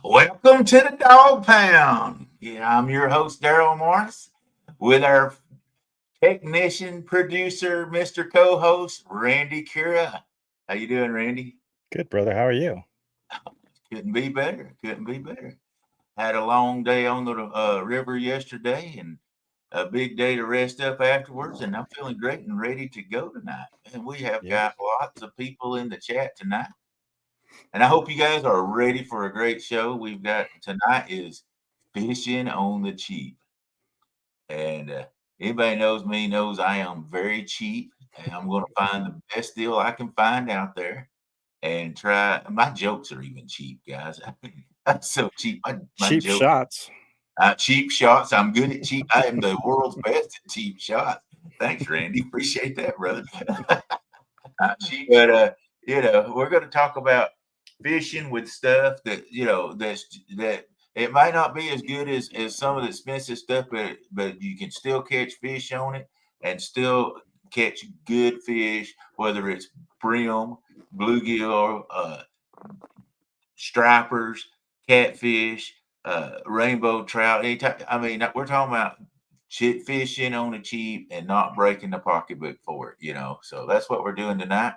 Welcome to the Dog Pound. Yeah, I'm your host, Daryl Morris, with our technician, producer, Mr. Co-host, Randy Cura. How you doing, Randy? Good, brother. How are you? Couldn't be better. Couldn't be better. Had a long day on the river yesterday and a big day to rest up afterwards, and I'm feeling great and ready to go tonight. And we have Yeah. got lots of people in the chat tonight. And I hope you guys are ready for a great show. We've got tonight is fishing on the cheap. And anybody knows me knows I am very cheap. And I'm going to find the best deal I can find out there and try. My jokes are even cheap, guys. I mean, I'm so cheap. My Cheap joke, shots. cheap shots. I'm good at cheap. I am the world's best at cheap shots. Thanks, Randy. Appreciate that, brother. Not cheap, but we're going to talk about fishing with stuff that that it might not be as good as some of the expensive stuff, but you can still catch fish on it and still catch good fish, whether it's brim, bluegill, stripers, catfish, rainbow trout. I mean, we're talking about fishing on the cheap and not breaking the pocketbook for it. So that's what we're doing tonight.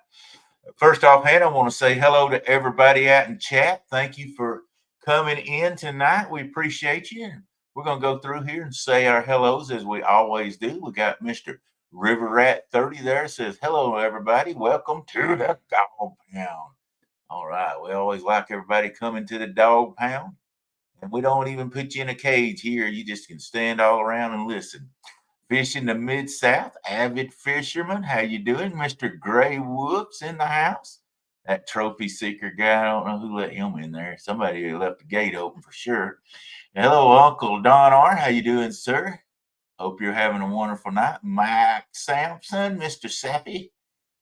First off, hand, I want to say hello to everybody out in chat. Thank you for coming in tonight. We appreciate you. We're going to go through here and say our hellos as we always do. We got Mr. River Rat 30 there. Says, hello, everybody. Welcome to the Dog Pound. All right. We always like everybody coming to the Dog Pound. And we don't even put you in a cage here. You just can stand all around and listen. Fishing the Mid-South, avid fisherman. How you doing? Mr. Gray Whoops in the house. That trophy seeker guy, I don't know who let him in there. Somebody left the gate open for sure. Hello, Uncle Don R. How you doing, sir? Hope you're having a wonderful night. Mike Sampson, Mr. Sappy,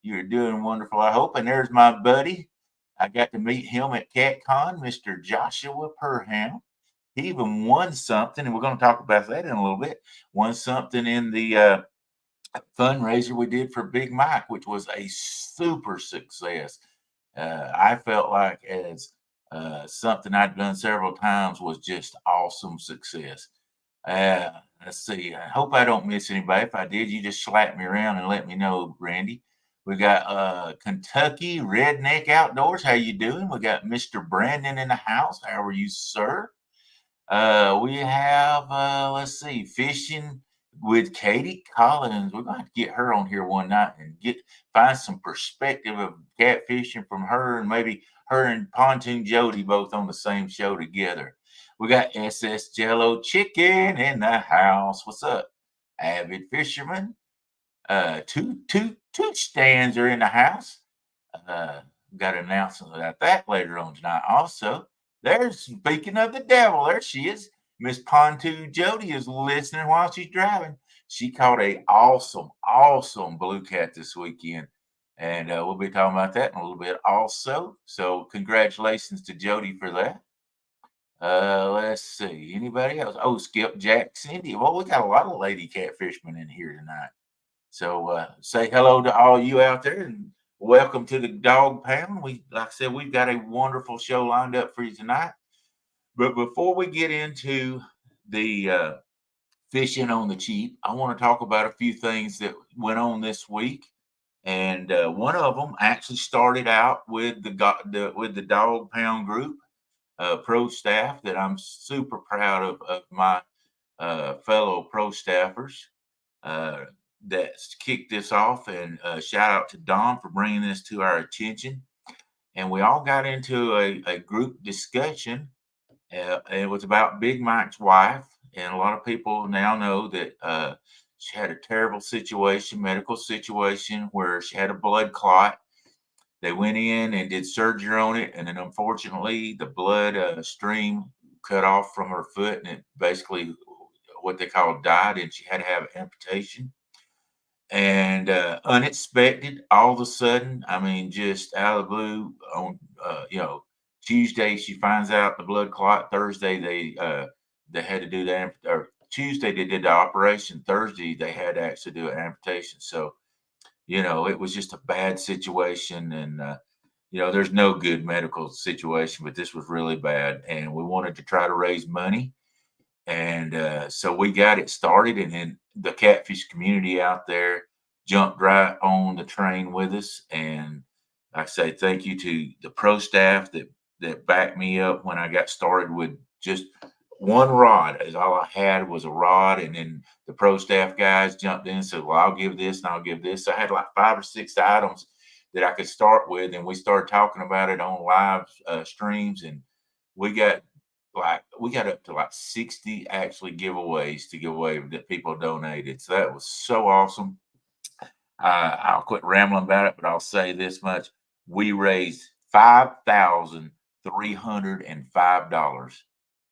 you're doing wonderful, I hope. And there's my buddy. I got to meet him at CatCon, Mr. Joshua Perham. He even won something, and we're going to talk about that in a little bit. Won something in the fundraiser we did for Big Mike, which was a super success. I felt like as something I'd done several times was just awesome success. Let's see. I hope I don't miss anybody. If I did, you just slap me around and let me know, Randy. We got Kentucky Redneck Outdoors. How you doing? We got Mr. Brandon in the house. How are you, sir? We have, let's see, fishing with Katie Collins. We're going to get her on here one night and find some perspective of catfishing from her, and maybe her and Pontoon Jody both on the same show together. We got SS Jello Chicken in the house. What's up, avid fisherman? Two stands are in the house. Got an announcement about that later on tonight. Also, there's, speaking of the devil, there she is. Miss Pontoon Jody is listening while she's driving. She caught a awesome blue cat this weekend. And we'll be talking about that in a little bit also. So congratulations to Jody for that. Let's see. Anybody else? Oh, Skip, Jack, Cindy. Well, we got a lot of lady catfishmen in here tonight. So say hello to all you out there and welcome to the Dog Pound. Like I said, we've got a wonderful show lined up for you tonight. But before we get into the fishing on the cheap, I want to talk about a few things that went on this week. And one of them actually started out with the Dog Pound group, pro staff that I'm super proud of my fellow pro staffers. That's kicked this off, and shout out to Don for bringing this to our attention. And we all got into a group discussion. It was about Big Mike's wife, and a lot of people now know that She had a terrible situation, medical situation, where she had a blood clot. They went in and did surgery on it, and then unfortunately, the blood stream cut off from her foot, and it basically what they call died, and she had to have amputation. And unexpected, all of a sudden, I mean, just out of the blue, on Tuesday she finds out the blood clot. Thursday they had to do or Tuesday they did the operation. Thursday they had to actually do an amputation. So it was just a bad situation, and there's no good medical situation, but this was really bad, and we wanted to try to raise money, and so we got it started, and then the catfish community out there jumped right on the train with us. And I say thank you to the pro staff that backed me up when I got started with just one rod. As all I had was a rod, and then the pro staff guys jumped in and said, "Well, I'll give this and I'll give this." So I had like 5 or 6 items that I could start with, and we started talking about it on live streams, and we got up to like 60 actually giveaways to give away that people donated. So that was so awesome. I'll quit rambling about it, but I'll say this much: we raised $5,305.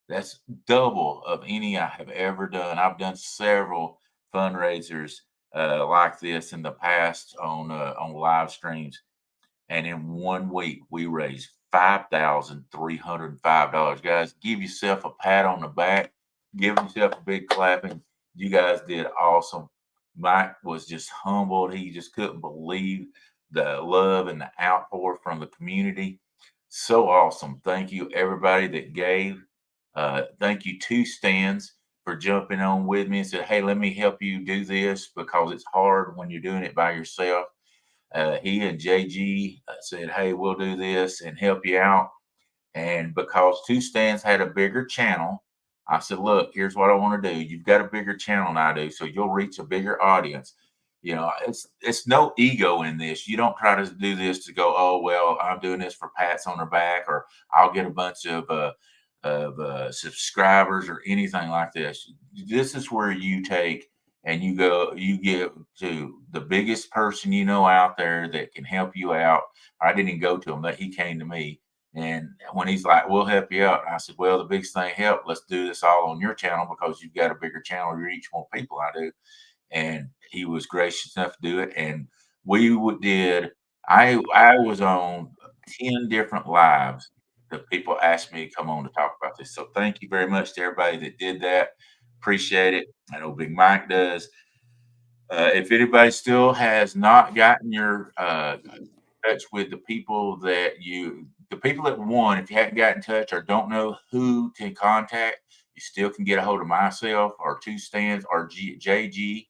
That's double of any I have ever done. I've done several fundraisers like this in the past on live streams, and in 1 week we raised $5,305. Guys, give yourself a pat on the back, give yourself a big clapping. You guys did awesome. Mike was just humbled. He just couldn't believe the love and the outpour from the community. So awesome. Thank you, everybody that gave. Thank you to Stans for jumping on with me and said, "Hey, let me help you do this," because it's hard when you're doing it by yourself. He and JG said, "Hey, we'll do this and help you out." And because Two Stands had a bigger channel, I said, "Look, here's what I want to do. You've got a bigger channel than I do, so you'll reach a bigger audience." It's no ego in this. You don't try to do this to go, "Oh, well, I'm doing this for pats on the back, or I'll get a bunch of subscribers or anything like this." This is where you take and you give to the biggest person out there that can help you out. I didn't even go to him, but he came to me. And when he's like, "We'll help you out," I said, "Well, the biggest thing help. Let's do this all on your channel because you've got a bigger channel. You reach more people I do." And he was gracious enough to do it. And I was on 10 different lives that people asked me to come on to talk about this. So thank you very much to everybody that did that. Appreciate it. I know Big Mike does. If anybody still has not gotten your touch with the people that won, if you haven't got in touch or don't know who to contact, you still can get a hold of myself or Two Stands or JG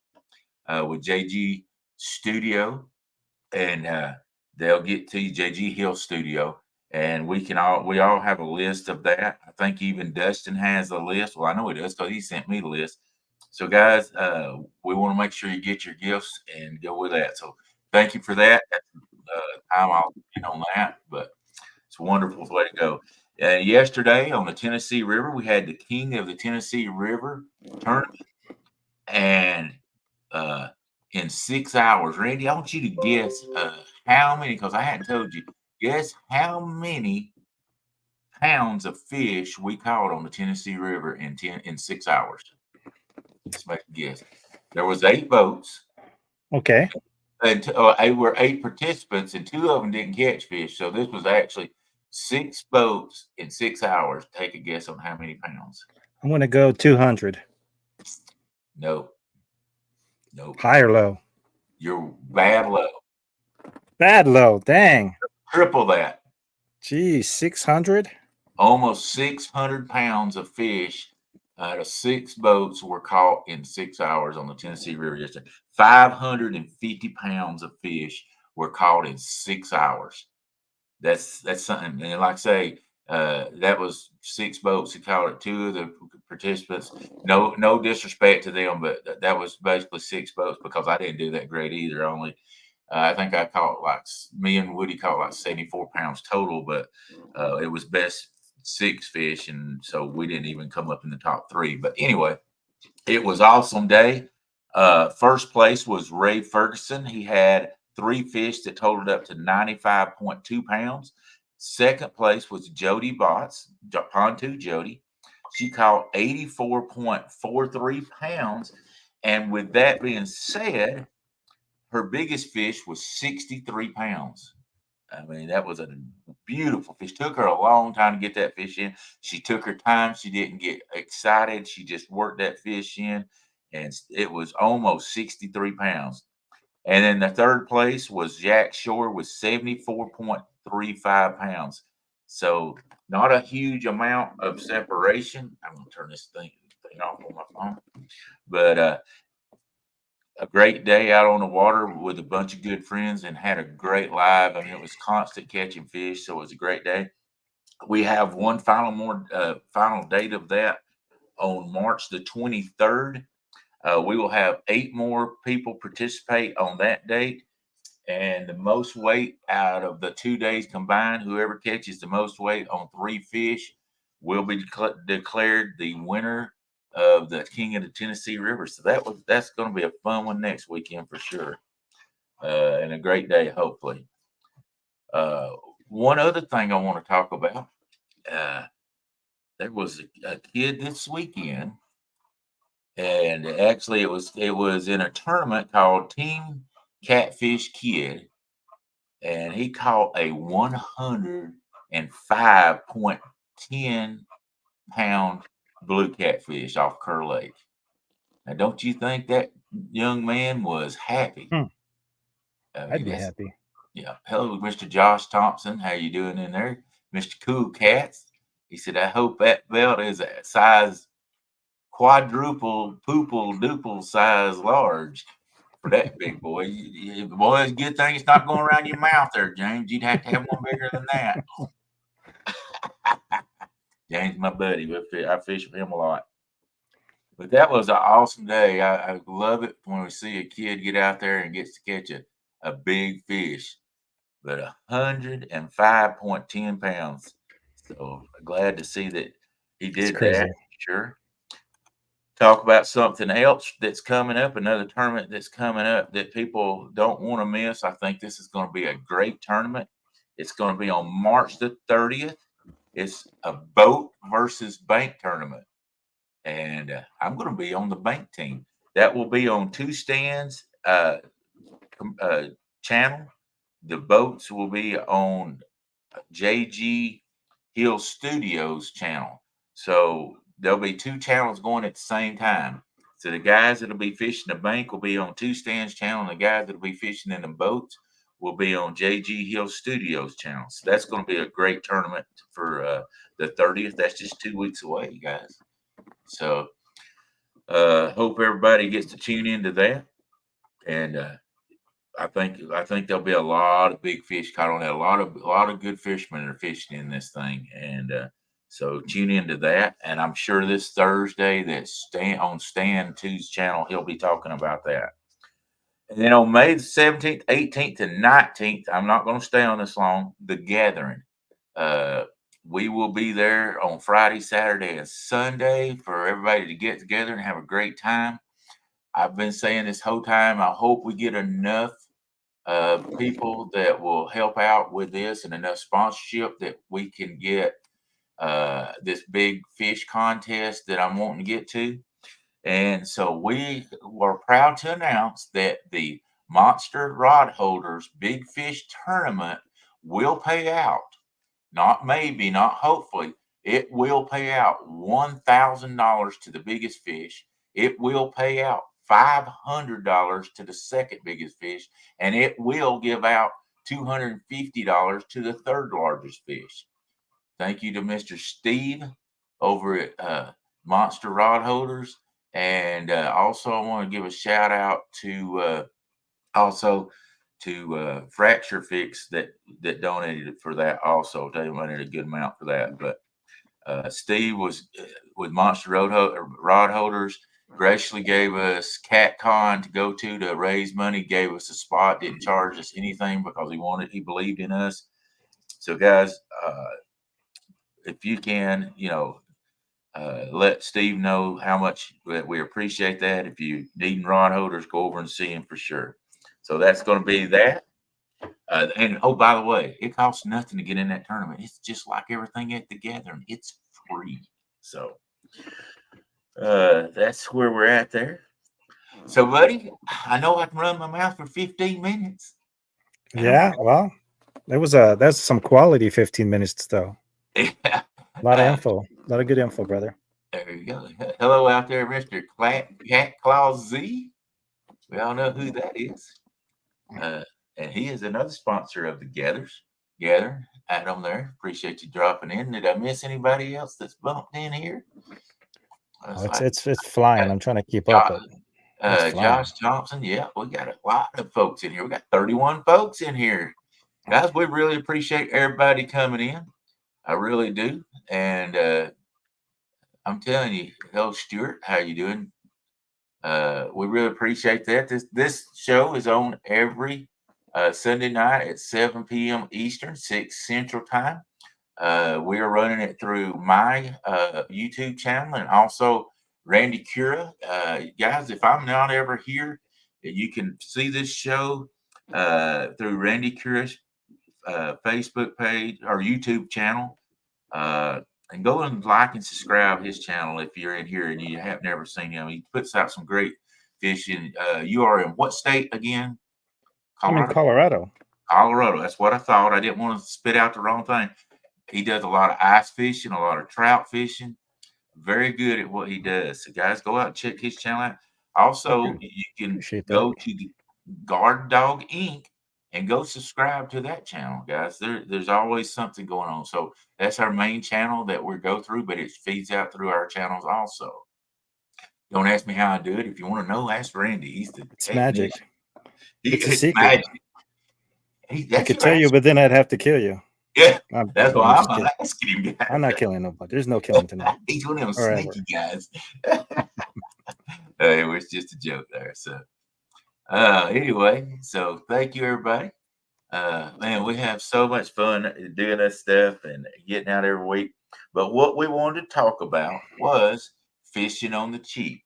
with JG Studio, and they'll get to you, JG Hill Studio, and we all have a list of that. I think even Dustin has a list. Well, I know he does because he sent me the list. So, guys, we want to make sure you get your gifts and go with that. So, thank you for that. That's time I'll get on that, but it's a wonderful way to go. Yesterday on the Tennessee River, we had the King of the Tennessee River tournament, and in 6 hours, Randy, I want you to guess how many, because I hadn't told you. Guess how many pounds of fish we caught on the Tennessee River in 6 hours. Let's make a guess. There was 8 boats. Okay. And there were 8 participants, and 2 of them didn't catch fish. So this was actually 6 boats in 6 hours. Take a guess on how many pounds. I'm going to go 200. No. High or low? You're bad low. Bad low. Dang. Triple that. Geez, 600? Almost 600 pounds of fish out of 6 boats were caught in 6 hours on the Tennessee River yesterday. 550 pounds of fish were caught in 6 hours. That's something. And like I say, that was 6 boats that caught it. 2 of the participants. No disrespect to them, but that was basically 6 boats because I didn't do that great either. Only I think I caught me and Woody caught like 74 pounds total, but it was best 6 fish, and so we didn't even come up in the top 3. But anyway, it was awesome day. First place was Ray Ferguson. He had 3 fish that totaled up to 95.2 pounds. Second place was Jody Botts, Pontoon Jody. She caught 84.43 pounds. And with that being said, her biggest fish was 63 pounds. I mean, that was a beautiful fish. Took her a long time to get that fish in. She took her time. She didn't get excited. She just worked that fish in, and it was almost 63 pounds. And then the third place was Jack Shore with 74.35 pounds. So not a huge amount of separation. I'm going to turn this thing off on my phone. But a great day out on the water with a bunch of good friends and had a great live. I mean, it was constant catching fish, so it was a great day. We have one final date of that on March the 23rd. We will have 8 more people participate on that date, and the most weight out of the 2 days combined, whoever catches the most weight on 3 fish will be declared the winner of the King of the Tennessee River. So that's going to be a fun one next weekend for sure, and a great day hopefully. One other thing I want to talk about, there was a kid this weekend, and actually it was in a tournament called Team Catfish Kid, and he caught a 105.10 pound blue catfish off Kerr Lake. Now, don't you think that young man was happy? I'd be happy. Yeah. Hello, Mr. Josh Thompson. How you doing in there? Mr. Cool Cats. He said, I hope that belt is a size quadruple, poople, duple size large for that big boy. Boy, it's a good thing it's not going around your mouth there, James. You'd have to have one bigger than that. James, my buddy, I fish with him a lot. But that was an awesome day. I love it when we see a kid get out there and gets to catch a big fish. But 105.10 pounds. So glad to see that he did that. Sure. Talk about something else that's coming up, another tournament that's coming up that people don't want to miss. I think this is going to be a great tournament. It's going to be on March the 30th. It's a boat versus bank tournament. And I'm going to be on the bank team. That will be on Two Stands channel. The boats will be on JG Hill Studios channel. So there'll be 2 channels going at the same time. So the guys that'll be fishing the bank will be on Two Stands channel, and the guys that'll be fishing in the boats will be on JG Hill Studios channel. So that's going to be a great tournament for the 30th. That's just 2 weeks away, you guys. So hope everybody gets to tune into that. And I think there'll be a lot of big fish caught on that. A lot of good fishermen are fishing in this thing, and so tune into that. And I'm sure this Thursday that on Stan 2's channel, he'll be talking about that. And then on May the 17th, 18th, and 19th, I'm not going to stay on this long. The Gathering. We will be there on Friday, Saturday, and Sunday for everybody to get together and have a great time. I've been saying this whole time, I hope we get enough people that will help out with this and enough sponsorship that we can get this big fish contest that I'm wanting to get to. And so we were proud to announce that the Monster Rod Holders Big Fish Tournament will pay out. Not maybe, not hopefully. It will pay out $1,000 to the biggest fish. It will pay out $500 to the second biggest fish, and it will give out $250 to the third largest fish. Thank you to Mr. Steve over at Monster Rod Holders. And also I want to give a shout out to Fracture Fix that donated for that also. They wanted a good amount for that. But Steve was with Monster Rod Holders, graciously gave us CatCon to go to raise money, gave us a spot, didn't charge us anything because he believed in us. So guys, if you can, let Steve know how much we appreciate that. If you need rod holders, go over and see him for sure. So that's going to be that. And oh, by the way, it costs nothing to get in that tournament. It's just like everything at the gathering. It's free. So that's where we're at there. So, buddy, I know I can run my mouth for 15 minutes. Yeah, well, that's some quality 15 minutes though. Yeah. A lot of info, a lot of good info, brother. There you go. Hello out there, Mr. Cat Claus Z. We all know who that is. And he is another sponsor of the Gather. Adam there. Appreciate you dropping in. Did I miss anybody else that's bumped in here? It's flying. I'm trying to keep up. Josh Thompson. Yeah, we got a lot of folks in here. We got 31 folks in here. Guys, we really appreciate everybody coming in. I really do. And I'm telling you, hello, Stuart. How you doing? We really appreciate that. This show is on every Sunday night at 7 p.m. Eastern, 6 Central Time. We are running it through my YouTube channel and also Randy Cura. Guys, if I'm not ever here, you can see this show through Randy Cura's Facebook page or YouTube channel. And go and like and subscribe his channel if you're in here and you have never seen him. He puts out some great fishing. You are in what state again? Colorado? I'm in Colorado. Colorado. That's what I thought. I didn't want to spit out the wrong thing. He does a lot of ice fishing, a lot of trout fishing. Very good at what he does. So guys, go out and check his channel out. Also, you can go to Guard Dog Inc. and go subscribe to that channel, guys. There's always something going on. So that's our main channel that we go through, but it feeds out through our channels also. Don't ask me how I do it. If you want to know, ask Randy. He's the magic. It's a secret. Magic. I could tell you, but then I'd have to kill you. Yeah, that's why I'm asking him. Guys. I'm not killing nobody. There's no killing tonight. He's one of them sneaky guys. It was just a joke there. So anyway, so thank you, everybody. Man, we have so much fun doing this stuff and getting out every week. But what we wanted to talk about was fishing on the cheap.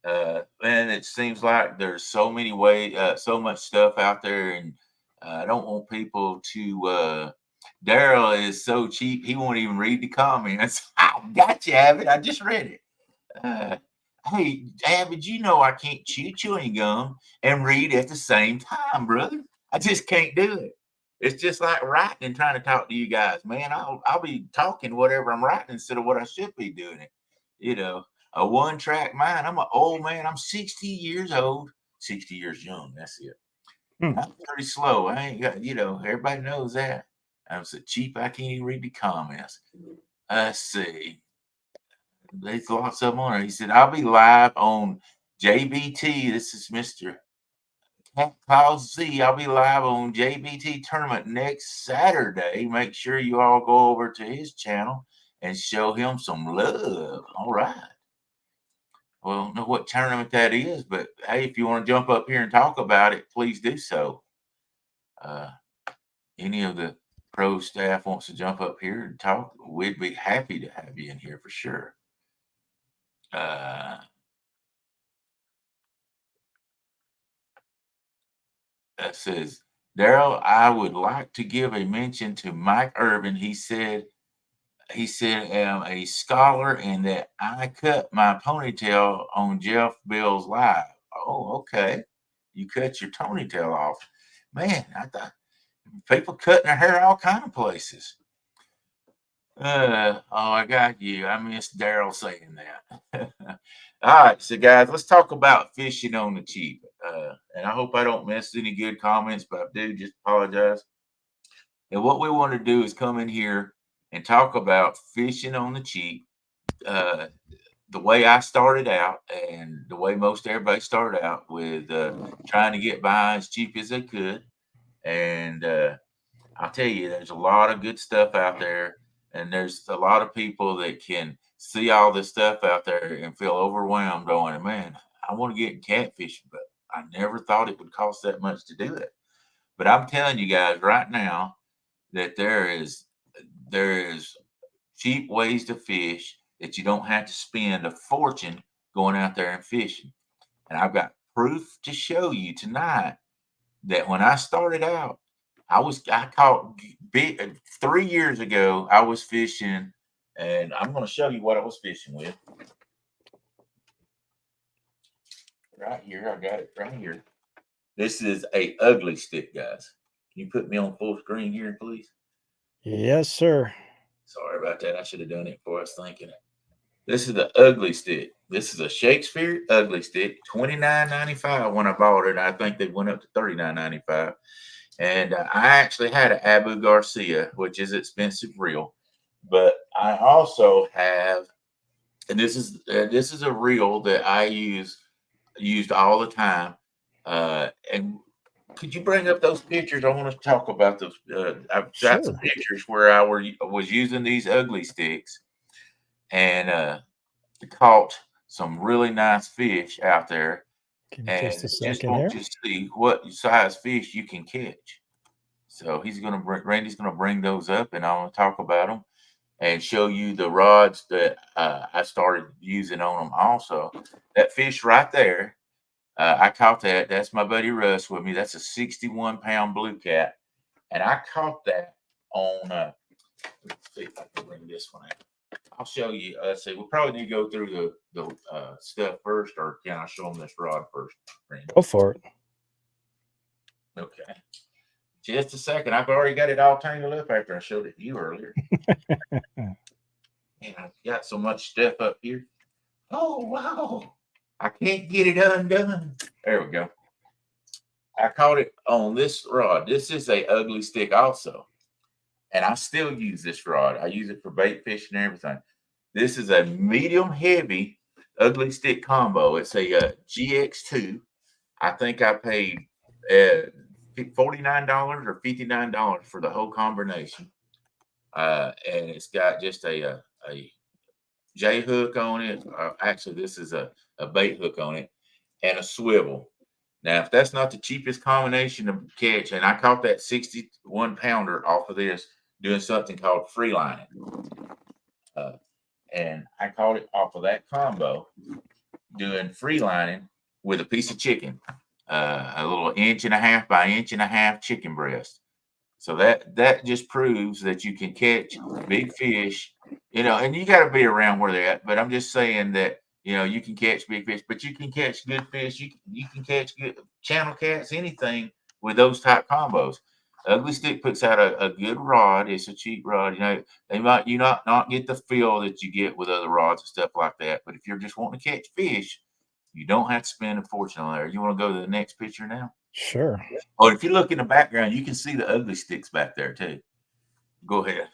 Man, it seems like there's so many ways, so much stuff out there, and I don't want people to. Daryl is so cheap, he won't even read the comments. I got you, Avid. I just read it. Hey, Avid, you know I can't chew chewing gum and read at the same time, brother. I just can't do it. It's just like writing and trying to talk to you guys, man. I'll be talking whatever I'm writing instead of what I should be doing it. You know, a one-track mind. I'm an old man. I'm 60 years old. 60 years young. That's it. I'm pretty slow. I ain't got, everybody knows that. I'm so cheap I can't even read the comments. Let's see. There's lots of them on there. He said, I'll be live on JBT. This is Mr. Kyle Z. I'll be live on JBT tournament next Saturday. Make sure you all go over to his channel and show him some love. All right. Well, I don't know what tournament that is, but hey, if you want to jump up here and talk about it, please do so. Any of the pro staff wants to jump up here and talk, we'd be happy to have you in here for sure. That says, Daryl, I would like to give a mention to Mike Irvin. He said, I'm a scholar and that I cut my ponytail on Jeff Bill's live. Oh, okay. You cut your ponytail off. Man, I thought people cutting their hair all kind of places. I got you. I missed Daryl saying that. All right, so guys, let's talk about fishing on the cheap. And I hope I don't miss any good comments, but I do just apologize. And what we want to do is come in here and talk about fishing on the cheap. The way I started out and the way most everybody started out with trying to get by as cheap as they could. And I'll tell you, there's a lot of good stuff out there. And there's a lot of people that can see all this stuff out there and feel overwhelmed going, man, I want to get in catfishing, but I never thought it would cost that much to do it. But I'm telling you guys right now that there is cheap ways to fish that you don't have to spend a fortune going out there and fishing. And I've got proof to show you tonight that when I started out, I caught big 3 years ago. I was fishing, and I'm going to show you what I was fishing with. Right here, I got it right here. This is a ugly stick, guys. Can you put me on full screen here, please? Yes, sir. Sorry about that. I should have done it before I was thinking. This is the ugly stick. This is a Shakespeare ugly stick, $29.95 when I bought it. I think they went up to $39.95. And I actually had an Abu Garcia, which is expensive reel, but I also have, and this is a reel that I used all the time. And could you bring up those pictures? I want to talk about those. I've got some Sure. pictures where I was using these ugly sticks and caught some really nice fish out there, Give me just and a just second want here. to see what size fish you can catch. So Randy's gonna bring those up, and I want to talk about them and show you the rods that I started using on them. Also, that fish right there, I caught that. That's my buddy Russ with me. That's a 61-pound blue cat, and I caught that on. Let's see if I can bring this one out. I'll show you. Let's see. We'll probably need to go through the stuff first, or can I show them this rod first, Randy? Go for it. Okay. Just a second. I've already got it all tangled up after I showed it to you earlier. And I've got so much stuff up here. Oh, wow. I can't get it undone. There we go. I caught it on this rod. This is a ugly stick also. And I still use this rod. I use it for bait fishing and everything. This is a medium heavy ugly stick combo. It's a GX2. I think I paid $49 or $59 for the whole combination. And it's got just a J hook on it. Actually, this is a bait hook on it and a swivel. Now, if that's not the cheapest combination to catch, and I caught that 61-pounder off of this doing something called free lining. And I caught it off of that combo doing free lining with a piece of chicken, a little 1.5 by 1.5 chicken breast. So that just proves that you can catch big fish, and you got to be around where they're at. But I'm just saying that you can catch big fish, but you can catch good fish. You can catch good channel cats, anything with those type combos. Ugly Stick puts out a good rod. It's a cheap rod. They might not get the feel that you get with other rods and stuff like that. But if you're just wanting to catch fish, you don't have to spend a fortune on there. You want to go to the next picture now? Sure. Oh, if you look in the background, you can see the ugly sticks back there too. Go ahead.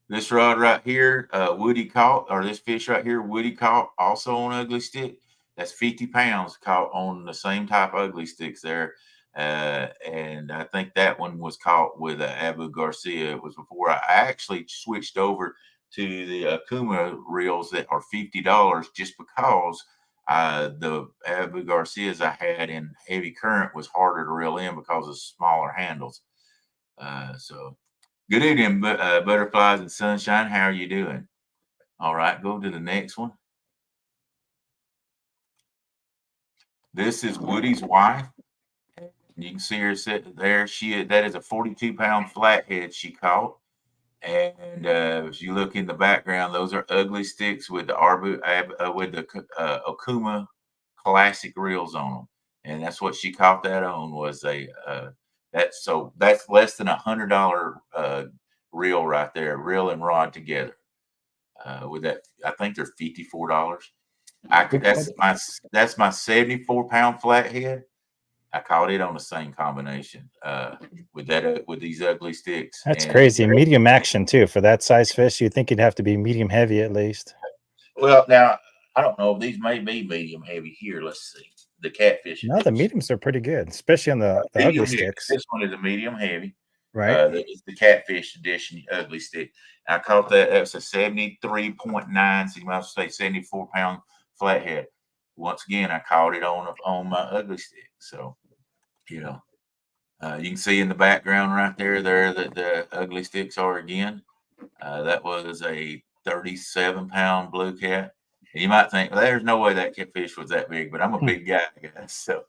This rod right here, Woody caught, or this fish right here, Woody caught also on ugly stick. That's 50 pounds caught on the same type ugly sticks there. And I think that one was caught with Abu Garcia. It was before I actually switched over to the Akuma reels that are $50 just because the Abu Garcias I had in heavy current was harder to reel in because of smaller handles. So good evening, butterflies and sunshine. How are you doing? All right, go to the next one. This is Woody's wife. You can see her sitting there. That is a 42-pound flathead she caught. And if you look in the background, those are ugly sticks with the Okuma classic reels on them, and that's what she caught that on was that's less than $100 reel right there, reel and rod together. With that, I think they're $54. That's my 74-pound flathead. I caught it on the same combination with these ugly sticks. That's And crazy. Medium action too for that size fish. You'd think you'd have to be medium heavy at least. well, now I don't know. These may be medium heavy here. Let's see. The catfish No, the edition. mediums are pretty good, especially on the Medium ugly heavy. sticks. This one is a medium heavy. Right. It's the catfish edition ugly stick. I caught that. That's a 73.9. So you might say 74-pound flathead. Once again, I caught it on my ugly stick. So, you can see in the background right there that the ugly sticks are again. That was a 37-pound blue cat. And you might think, well, there's no way that catfish was that big, but I'm a Hmm, big guy, guys. So,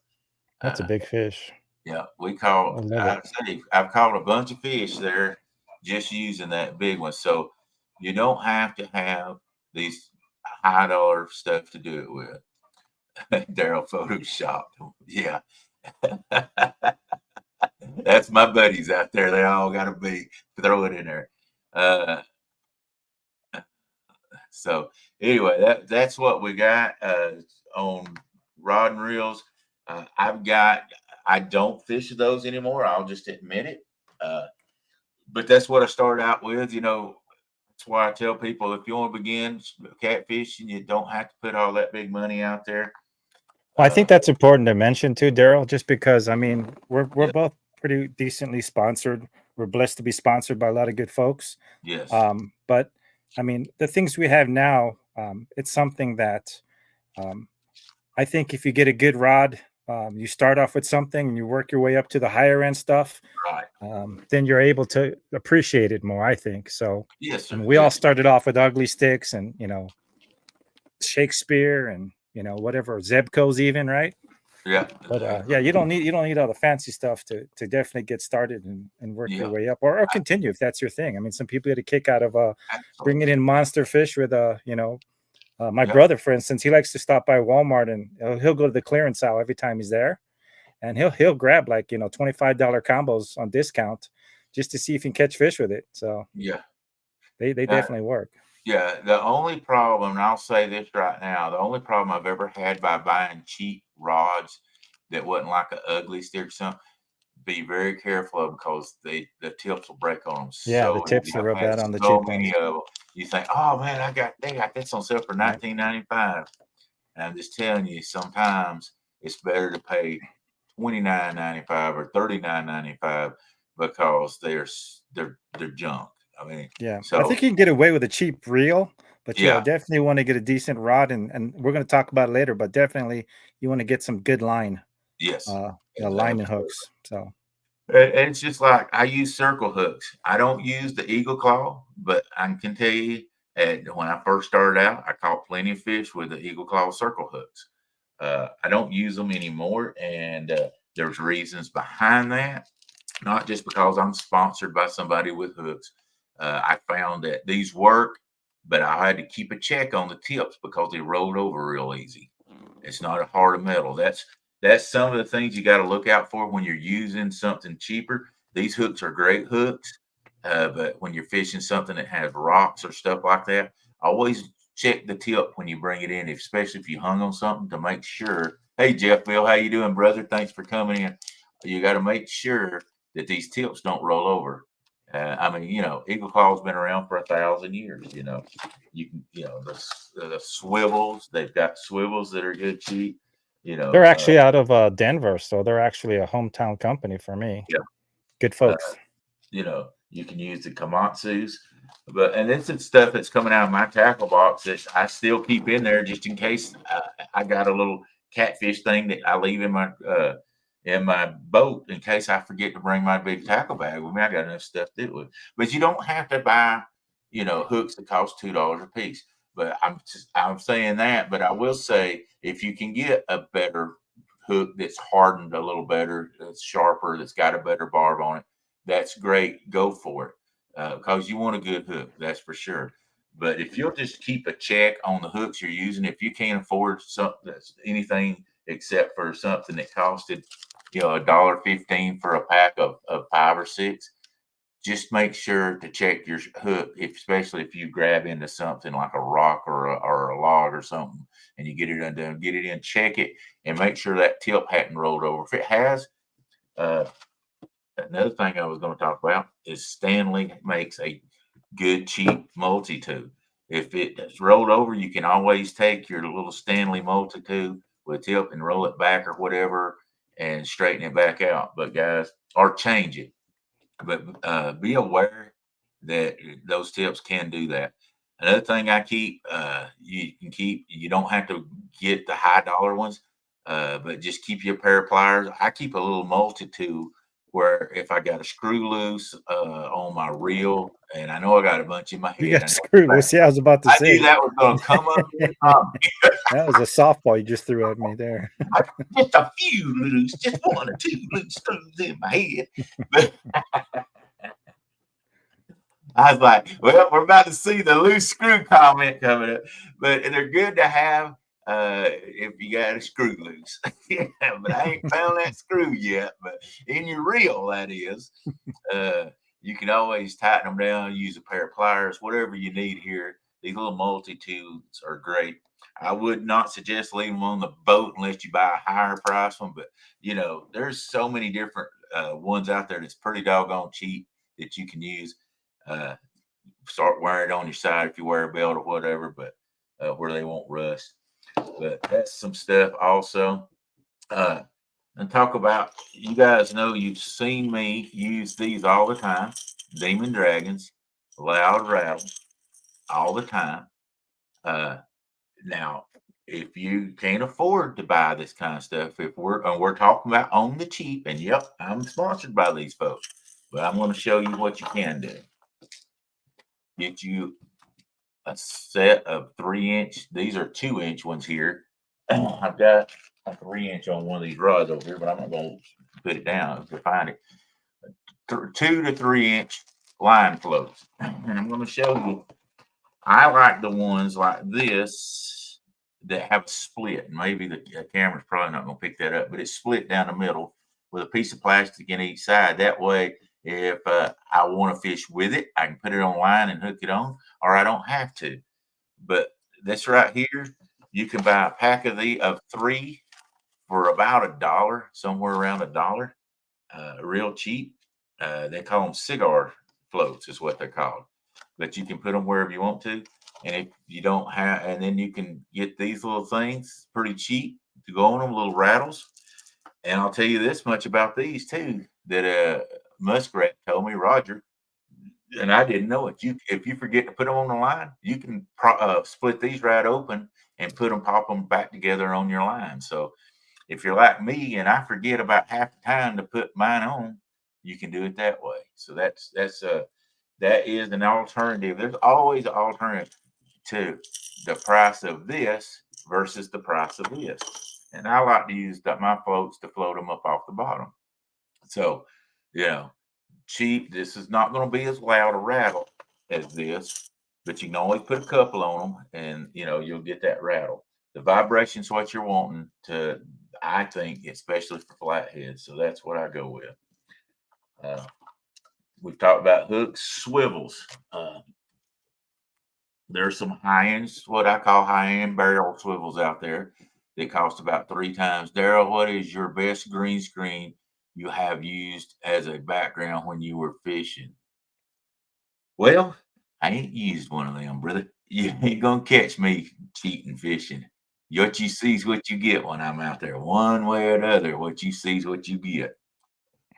that's a uh, big fish. yeah, I love it. I've caught a bunch of fish there just using that big one. So you don't have to have these high dollar stuff to do it with. Daryl photoshopped them. Yeah. That's my buddies out there. They all got to be throw it in there. Uh, so anyway, that's what we got on rod and reels. I don't fish those anymore. I'll just admit it. But that's what I started out with. That's why I tell people if you want to begin catfishing, you don't have to put all that big money out there. Well, I think that's important to mention too, Daryl, just because I mean we're Yeah, both pretty decently sponsored. We're blessed to be sponsored by a lot of good folks. yes, But I mean, the things we have now, it's something that um, I think if you get a good rod, you start off with something and you work your way up to the higher end stuff, right. then you're able to appreciate it more. I think so. Yes, I sir. mean, we all Yes. started off with ugly sticks and Shakespeare and whatever Zebco's even, right? Yeah, But yeah, exactly. you don't need all the fancy stuff to definitely get started and work your Yeah, way up or continue if that's your thing. I mean, some people get a kick out of bringing absolutely. in monster fish with my Yeah, brother, for instance, he likes to stop by Walmart and he'll go to the clearance aisle every time he's there, and he'll grab like $25 combos on discount just to see if he can catch fish with it. So yeah. they Uh, definitely work. yeah, the only problem, and I'll say this right now, the only problem I've ever had by buying cheap rods that wasn't like an ugly stick or something, be very careful of because the tips will break on them Yeah, the so easy. tips are real I've had bad on the so cheap many ones. of them. You think, oh man, they got this on sale for Right. 19.95. And I'm just telling you, sometimes it's better to pay 29.95 or 39.95 because they're junk. I mean, Yeah, I so think you can get away with a cheap reel, but yeah, yeah, definitely want to get a decent rod, and we're going to talk about it later. But definitely, you want to get some good line, yes, line and absolutely. hooks. So And it's just like I use circle hooks. I don't use the eagle claw, but I can tell you, when I first started out, I caught plenty of fish with the eagle claw circle hooks. I don't use them anymore, and there's reasons behind that. Not just because I'm sponsored by somebody with hooks. I found that these work, but I had to keep a check on the tips because they rolled over real easy. It's not a heart of metal. That's some of the things you got to look out for when you're using something cheaper. These hooks are great hooks, but when you're fishing something that has rocks or stuff like that, always check the tip when you bring it in, especially if you hung on something to make sure. Hey, Jeff Bill, how you doing, brother? Thanks for coming in. You got to make sure that these tips don't roll over. I mean, Eagle Claw's been around for 1,000 years. You can, the swivels. They've got swivels that are good cheap. You they're know, actually out of Denver, so they're actually a hometown company for me. yeah. Good Uh, folks. you can use the Komatsu's, and then some stuff that's coming out of my tackle box that I still keep in there just in case. I got a little catfish thing that I leave in my boat in case I forget to bring my big tackle bag with me. I got enough stuff to do it with. But you don't have to buy, hooks that cost $2 a piece. But I'm saying that, but I will say if you can get a better hook that's hardened a little better, that's sharper, that's got a better barb on it, that's great. Go for it because you want a good hook, that's for sure. But if you'll just keep a check on the hooks you're using, if you can't afford something that's anything except for something that costed, $1.15 for a pack of 5 or 6, just make sure to check your hook, especially if you grab into something like a rock or a log or something, and you get it undone, get it in, check it, and make sure that tip hadn't rolled over. If it has, uh, another thing I was going to talk about is Stanley makes a good cheap multi-tube. If it's rolled over, you can always take your little Stanley multi-tube with tip and roll it back or whatever and straighten it back out. But guys, or change it. But be aware that those tips can do that. Another thing I keep, you can keep, you don't have to get the high dollar ones, but just keep your pair of pliers. I keep a little multi-tool where if I got a screw loose on my reel, and I know I got a bunch in my You head. got screwed. Well, see, I was about to I say knew that was going to come up in the comment. that was a softball you just threw at me there. Just a few loose, just one or two loose screws in my head. But I was like, well, we're about to see the loose screw comment coming up, but they're good to have if you got a screw loose. Yeah, but I ain't found that screw yet. But in your reel, that is, you can always tighten them down, use a pair of pliers, whatever you need here. These little multi-tools are great. I would not suggest leaving them on the boat unless you buy a higher price one, but there's so many different ones out there that's pretty doggone cheap that you can use. Start wearing it on your side if you wear a belt or whatever, but where they won't rust. But that's some stuff also. And talk about, you guys know, you've seen me use these all the time. Demon Dragons, loud rattle, all the time. Now, if you can't afford to buy this kind of stuff, if we're talking about on the cheap, and yep, I'm sponsored by these folks, but I'm going to show you what you can do. Get you a set of 3-inch. These are 2-inch ones here. I've got a 3-inch on one of these rods over here, but I'm not going to put it down to find it. 2 to 3-inch line floats, and I'm going to show you. I like the ones like this that have a split. Maybe the camera's probably not going to pick that up, but it's split down the middle with a piece of plastic in each side. That way, if I want to fish with it, I can put it on line and hook it on, or I don't have to. But this right here, you can buy a pack of 3 for about $1, somewhere around $1, real cheap. They call them cigar floats, is what they're called. But you can put them wherever you want to. And if you don't have, and then you can get these little things pretty cheap to go on them, little rattles. And I'll tell you this much about these too, that Muskrat told me, Roger, and I didn't know it. If you forget to put them on the line, you can split these right open and pop them back together on your line. So if you're like me and I forget about half the time to put mine on, you can do it that way. So that is an alternative. There's always an alternative to the price of this versus the price of this. And I like to use my floats to float them up off the bottom. So, cheap. This is not going to be as loud a rattle as this, but you can always put a couple on them and, you'll get that rattle. The vibration's what you're wanting to, I think, especially for flatheads. So that's what I go with. We've talked about hooks, swivels. There's some high-end, what I call high-end barrel swivels out there. They cost about 3 times. Daryl, what is your best green screen you have used as a background when you were fishing? Well, I ain't used one of them, brother. You ain't gonna catch me cheating fishing. What you see is what you get when I'm out there. One way or another, what you see is what you get.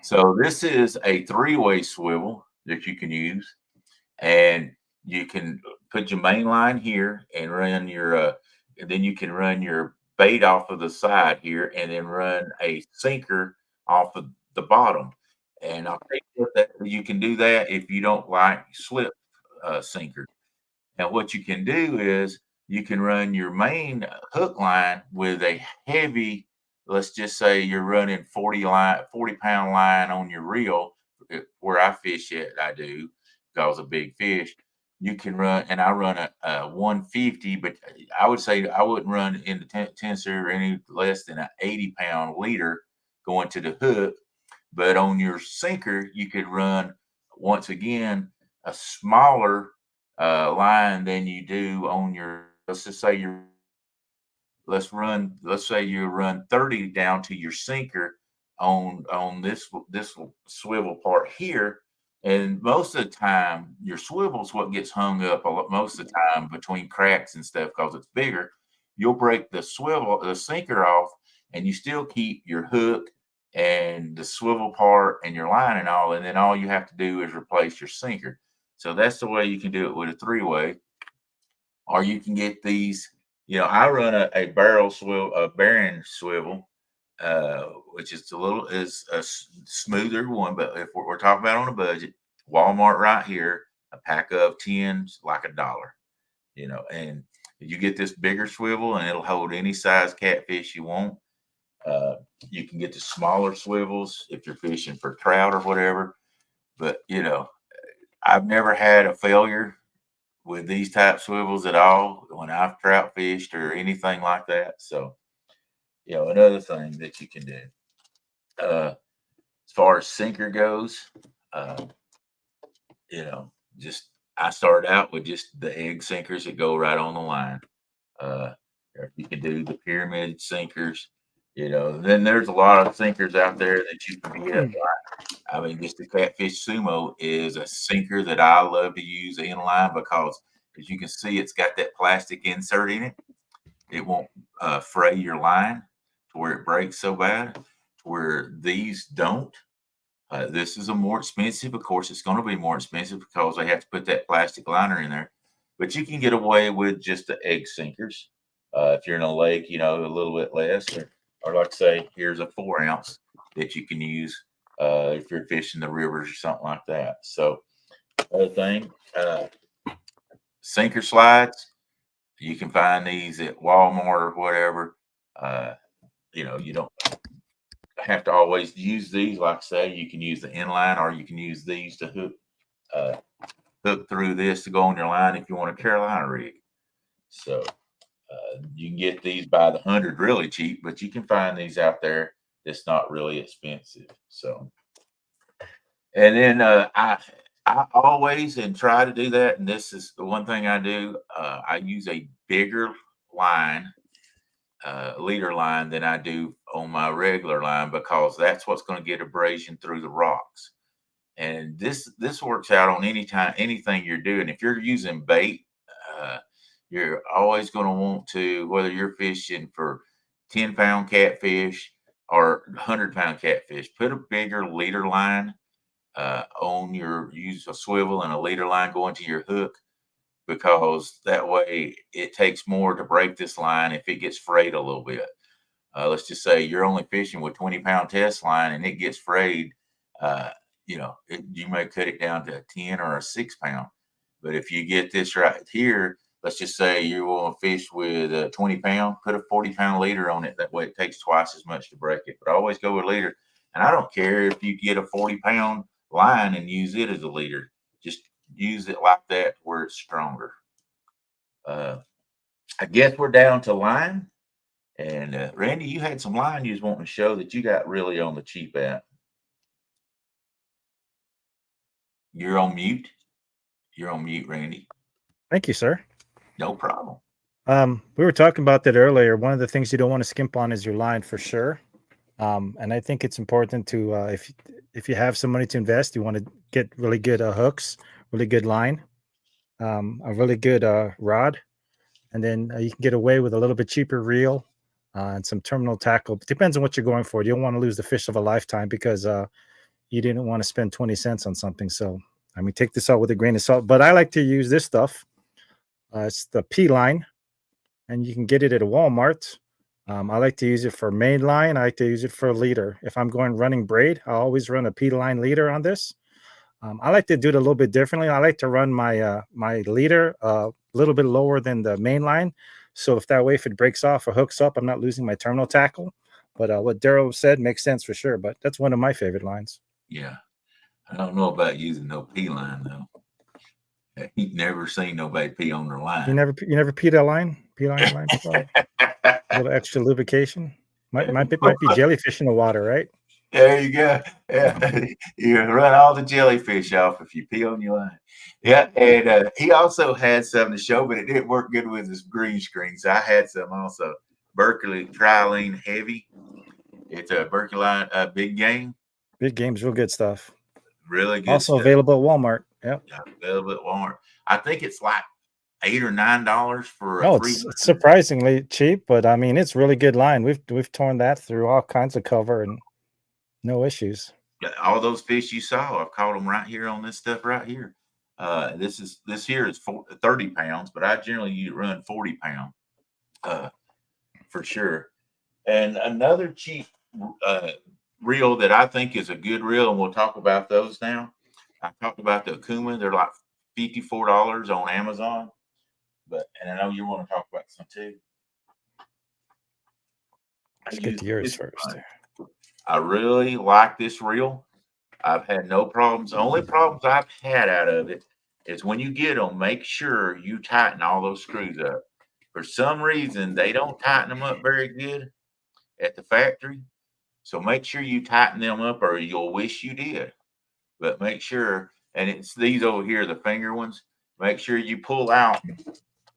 So this is a 3-way swivel that you can use, and you can put your main line here and run your then you can run your bait off of the side here and then run a sinker off of the bottom. And I'll tell you that you can do that if you don't like slip sinker. And what you can do is you can run your main hook line with a heavy, let's just say you're running 40-pound line on your reel. Where I fish it, I do, because of big fish. You can run, and I run a 150, but I would say I wouldn't run in the 10 series any less than an 80-pound leader going to the hook. But on your sinker, you could run, once again, a smaller line than you do on your, let's just say let's say you run 30 down to your sinker on this swivel part here. And most of the time, your swivel's what gets hung up most of the time between cracks and stuff because it's bigger. You'll break the sinker off, and you still keep your hook and the swivel part and your line and all. And then all you have to do is replace your sinker. So that's the way you can do it with a 3-way. Or you can get these. I run a barrel swivel, a bearing swivel, which is a smoother one. But if we're talking about on a budget, Walmart right here, a pack of 10's like $1, and you get this bigger swivel and it'll hold any size catfish you want. You can get the smaller swivels if you're fishing for trout or whatever. But I've never had a failure with these type swivels at all when I've trout fished or anything like that. So, another thing that you can do. As far as sinker goes, uh, just I started out with just the egg sinkers that go right on the line. Or you can do the pyramid sinkers. Then there's a lot of sinkers out there that you can get. I mean, just the Catfish Sumo is a sinker that I love to use inline because, as you can see, it's got that plastic insert in it. It won't fray your line to where it breaks so bad, to where these don't. This is a more expensive. Of course, it's going to be more expensive because they have to put that plastic liner in there. But you can get away with just the egg sinkers. If you're in a lake, a little bit less, or like say, here's a 4-ounce that you can use if you're fishing the rivers or something like that. So, other thing, sinker slides. You can find these at Walmart or whatever. You don't have to always use these. Like I say, you can use the inline, or you can use these to hook through this to go on your line if you want a Carolina rig. So you can get these by the 100 really cheap, but you can find these out there. It's not really expensive. So, and then I always and try to do that. And this is the one thing I do. I use a bigger line, leader line, than I do on my regular line because that's what's going to get abrasion through the rocks. And this works out on anything you're doing. If you're using bait, you're always going to want to, whether you're fishing for 10-pound catfish or 100-pound catfish, put a bigger leader line use a swivel and a leader line going to your hook, because that way it takes more to break this line if it gets frayed a little bit. Let's just say you're only fishing with 20-pound test line and it gets frayed. You may cut it down to a 10 or a 6-pound. But if you get this right here, let's just say you want to fish with a 20-pound, put a 40-pound leader on it. That way it takes twice as much to break it. But always go with leader. And I don't care if you get a 40-pound line and use it as a leader. Just use it like that where it's stronger. I guess we're down to line. And Randy, you had some line you was wanting to show that you got really on the cheap at. You're on mute. You're on mute, Randy. Thank you, sir. No problem. We were talking about that earlier. One of the things you don't want to skimp on is your line for sure. And I think it's important to, if you have some money to invest, you want to get really good hooks, really good line, a really good rod, and then you can get away with a little bit cheaper reel and some terminal tackle. It depends on what you're going for. You don't want to lose the fish of a lifetime because you didn't want to spend 20 cents on something. So, I mean, take this out with a grain of salt. But I like to use this stuff. It's the P-line, and you can get it at a Walmart. I like to use it for main line. I like to use it for a leader. If I'm going running braid, I always run a P-line leader on this. I like to do it a little bit differently. I like to run my my leader a little bit lower than the main line. So if that way, if it breaks off or hooks up, I'm not losing my terminal tackle. But what Daryl said makes sense for sure. But that's one of my favorite lines. Yeah. I don't know about using no P-line though. He'd never seen nobody pee on their line. You never peed a line? P-line line? A little extra lubrication. Might be jellyfish in the water, right? There you go. Yeah. You run all the jellyfish off if you pee on your line. Yeah. And he also had some to show, but it didn't work good with his green screen. So I had some also. Berkeley Trilene Heavy. It's a Berkeley Big Game. Big Game's real good stuff. Really good. Also stuff. available at Walmart. Yep. Yeah, available at Walmart. I think it's like $8 or $9 for. No, it's surprisingly cheap, but I mean, it's really good line. We've torn that through all kinds of cover and no issues. All those fish you saw, I've caught them right here on this stuff right here. This here is 30 pounds, but I generally run 40 pound for sure. And another cheap reel that I think is a good reel, and we'll talk about those now. I talked about the Okuma. They're like $54 on Amazon. And I know you want to talk about some too. Let's get to yours first. I really like this reel. I've had no problems. The only problems I've had out of it is when you get them, make sure you tighten all those screws up. For some reason, they don't tighten them up very good at the factory. So make sure you tighten them up or you'll wish you did. But make sure, and it's these over here, the finger ones, make sure you pull out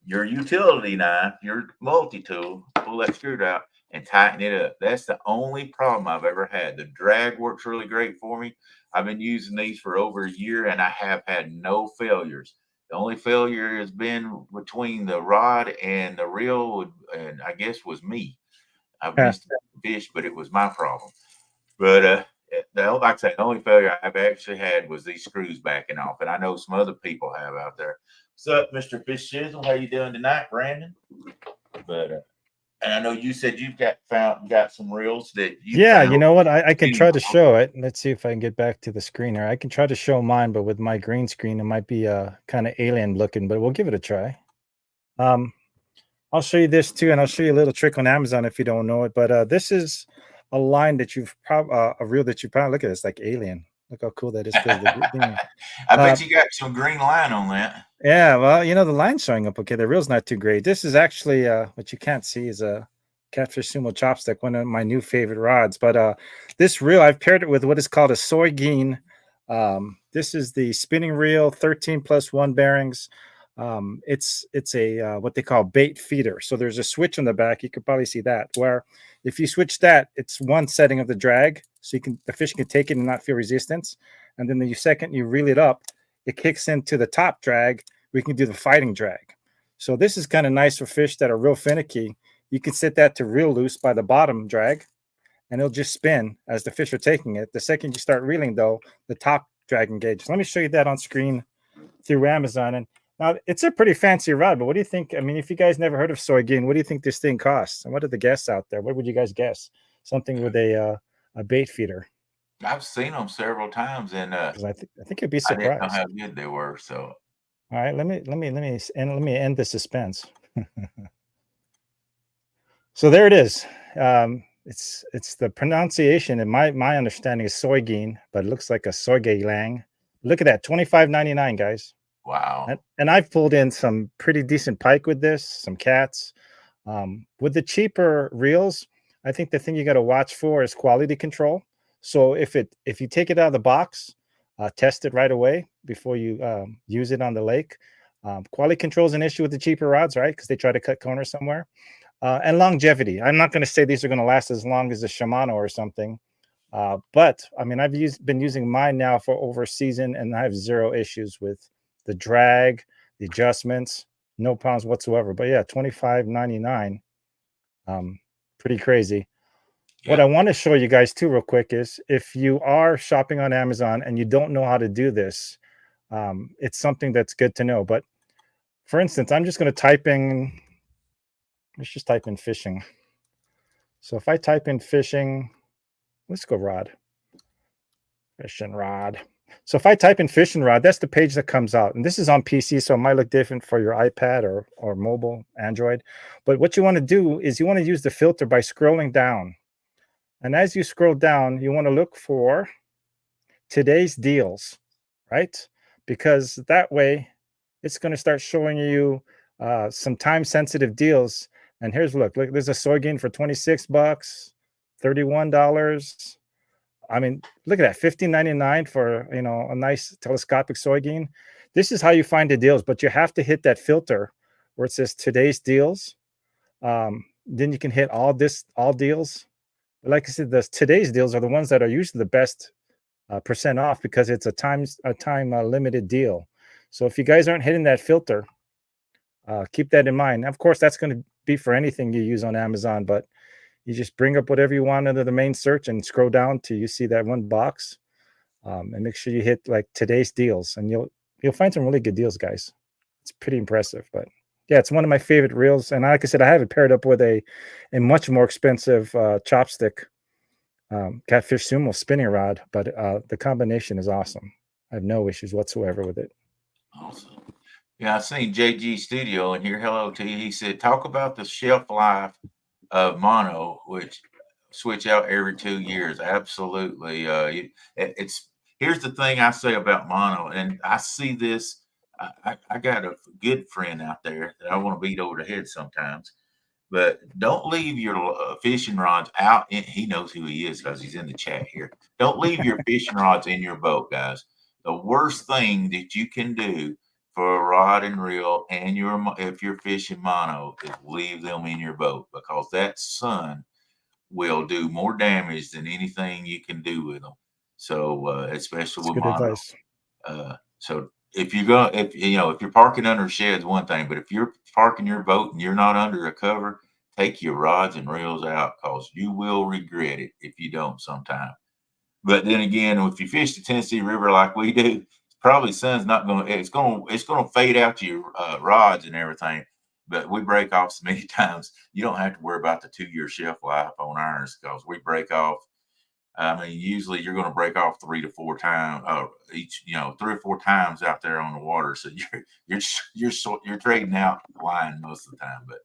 your utility knife, your multi-tool, pull that screw out and tighten it up. That's the only problem I've ever had. The drag works really great for me. I've been using these for over a year and I have had no failures. The only failure has been between the rod and the reel, and I guess was me. I've missed fish, but it was my problem. But like I say, the only failure I've actually had was these screws backing off, and I know some other people have out there. What's up, Mr. Fish Chisel? How you doing tonight, Brandon? But and I know you said you've got some reels that you found. You know what? I can try to show it. Let's see if I can get back to the screen here. I can try to show mine, but with my green screen, it might be kind of alien looking, but we'll give it a try. I'll show you this too, and I'll show you a little trick on Amazon if you don't know it. But this is a line that you've probably a reel that you probably look at. It's like alien. Look how cool that is. I bet you got some green line on that. Yeah, well, you know, the line's showing up okay. The reel's not too great. This is actually what you can't see is a Catfish Sumo chopstick, one of my new favorite rods. But this reel, I've paired it with what is called a Soigin. This is the spinning reel, 13+1 bearings. It's a what they call bait feeder. So there's a switch on the back. You could probably see that, where if you switch that, it's one setting of the drag, so the fish can take it and not feel resistance. And then the second you reel it up, it kicks into the top drag. We can do the fighting drag. So this is kind of nice for fish that are real finicky. You can set that to real loose by the bottom drag, and it'll just spin as the fish are taking it. The second you start reeling, though, the top drag engages. Let me show you that on screen through Amazon. And now it's a pretty fancy rod, but what do you think? I mean, if you guys never heard of Soigin, what do you think this thing costs? And what are the guests out there? What would you guys guess? Something with a bait feeder. I've seen them several times, and I think you'd be surprised. I didn't know how good they were. So, all right, let me end the suspense. So there it is. It's the pronunciation, and my understanding is Soigin, but it looks like a Soige Lang. Look at that, $25.99, guys. Wow. And I've pulled in some pretty decent pike with this, some cats. With the cheaper reels, I think the thing you got to watch for is quality control. So if you take it out of the box, test it right away before you use it on the lake. Quality control is an issue with the cheaper rods, right? Because they try to cut corners somewhere. And longevity. I'm not going to say these are going to last as long as a Shimano or something. But I mean, I've been using mine now for over a season, and I have zero issues with the drag, the adjustments, no problems whatsoever. But yeah, $25.99. Pretty crazy. Yeah. What I want to show you guys too real quick is if you are shopping on Amazon and you don't know how to do this, it's something that's good to know. But for instance, I'm just going to type in, let's just type in fishing. So if I type in fishing, let's go rod, fishing rod. So if I type in fishing rod, that's the page that comes out. And this is on PC, so it might look different for your iPad or mobile, Android. But what you want to do is you want to use the filter by scrolling down. And as you scroll down, you want to look for today's deals, right? Because that way it's going to start showing you some time-sensitive deals. And here's look, there's a Soigin for $26, $31. I mean, look at that, $15.99 for, you know, a nice telescopic Soigin. This is how you find the deals, but you have to hit that filter where it says today's deals. Then you can hit all deals. But like I said, today's deals are the ones that are usually the best percent off because it's a time limited deal. So if you guys aren't hitting that filter, keep that in mind. Of course, that's going to be for anything you use on Amazon, but you just bring up whatever you want under the main search and scroll down till you see that one box, and make sure you hit like today's deals, and you'll find some really good deals, guys. It's pretty impressive. But yeah, it's one of my favorite reels, and like I said, I have it paired up with a much more expensive chopstick Catfish Sumo spinning rod, but the combination is awesome. I have no issues whatsoever with it. Awesome. Yeah, I seen JG Studio in here. Hello to you. He said, talk about the shelf life of mono, which switch out every 2 years. Absolutely. It's here's the thing I say about mono, and I see this. I got a good friend out there that I want to beat over the head sometimes. But don't leave your fishing rods out. He knows who he is because he's in the chat here. Don't leave your fishing rods in your boat, guys. The worst thing that you can do for a rod and reel and if you're fishing mono is leave them in your boat, because that sun will do more damage than anything you can do with them. So especially It's with good mono. advice. So if you're going, if you know, if you're parking under a shed's one thing, but if you're parking your boat and you're not under a cover, take your rods and reels out, because you will regret it if you don't sometime. But then again, if you fish the Tennessee River like we do, probably sun's not going to. It's going to fade out your rods and everything. But we break off so many times, you don't have to worry about the 2 year shelf life on ours, because we break off. I mean, usually you're going to break off 3 to 4 times each, 3 or 4 times out there on the water. So you're trading out line most of the time. But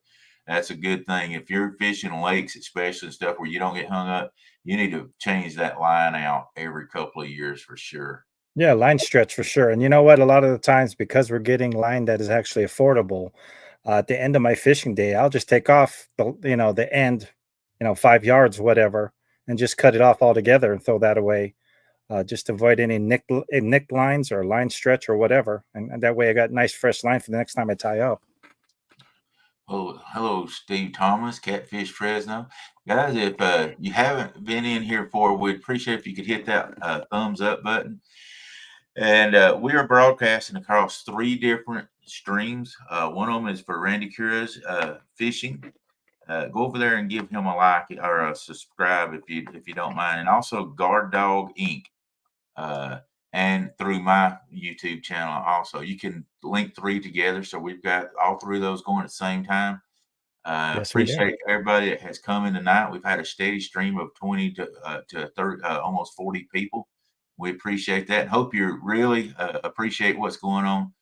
that's a good thing. If you're fishing lakes, especially stuff where you don't get hung up, you need to change that line out every couple of years for sure. Yeah, line stretch for sure. And you know what? A lot of the times, because we're getting line that is actually affordable, at the end of my fishing day, I'll just take off the end, 5 yards, whatever, and just cut it off altogether and throw that away. Just avoid any nick lines or line stretch or whatever, and that way I got nice fresh line for the next time I tie up. Oh, hello, Steve Thomas, Catfish Fresno. Guys, if you haven't been in here before, we'd appreciate if you could hit that thumbs up button. And we are broadcasting across 3 different streams. One of them is for Randy Cura's fishing. Go over there and give him a like or a subscribe if you don't mind. And also Guard Dog Inc. And through my YouTube channel also. You can link 3 together. So we've got all 3 of those going at the same time. Yes, we do. Appreciate everybody that has come in tonight. We've had a steady stream of 20 to 30, almost 40 people. We appreciate that and hope you really appreciate what's going on.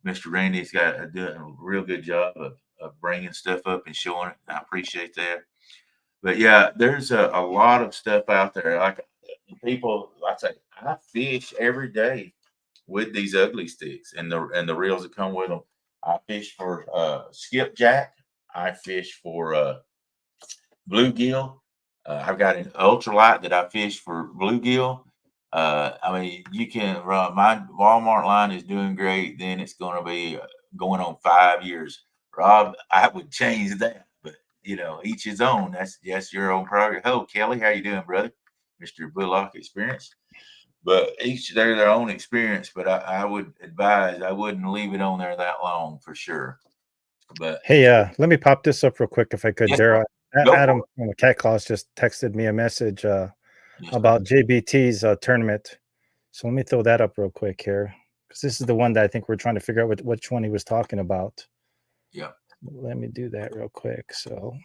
Mr. Randy's got doing a real good job of bringing stuff up and showing it. I appreciate that. But yeah, there's a lot of stuff out there. Like people, I say, I fish every day with these ugly sticks and the reels that come with them. I fish for skipjack. I fish for bluegill. I've got an ultralight that I fish for bluegill. I mean, you can run. My Walmart line is doing great. Then it's going to be going on 5 years. Rob, I would change that, but each his own. That's your own progress. Hello, Kelly. How you doing, brother? Mr. Bullock Experience. But each they're their own experience. But I would advise I wouldn't leave it on there that long for sure. But Hey, let me pop this up real quick if I could. yes, There, go Adam for from the Cat Claws just texted me a message it. Yes, about JBT's tournament. So let me throw that up real quick here, because this is the one that I think we're trying to figure out which one he was talking about. yeah. Let me do that real quick. So,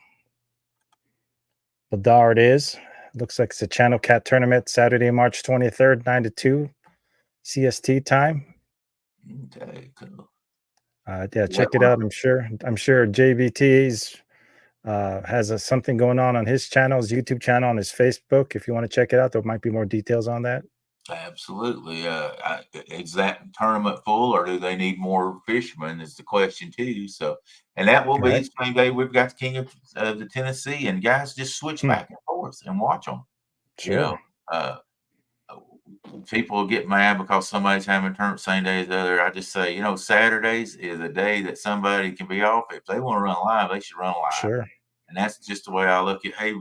but there it is. Looks like it's a Channel Cat tournament, Saturday, March 23rd, 9 to 2 CST time. Okay, cool. Yeah, check it out. I'm sure JBT's has something going on his channel, his YouTube channel, on his Facebook. If you want to check it out, there might be more details on that. Absolutely. Is that tournament full, or do they need more fishermen? Is the question too. So, and that will be Right. the same day we've got the King of the Tennessee, and guys just switch back and forth and watch them. Sure. People get mad because somebody's having a tournament same day as the other. I just say, Saturdays is a day that somebody can be off. If they want to run live, they should run live. Sure. And that's just the way I look at. Hey,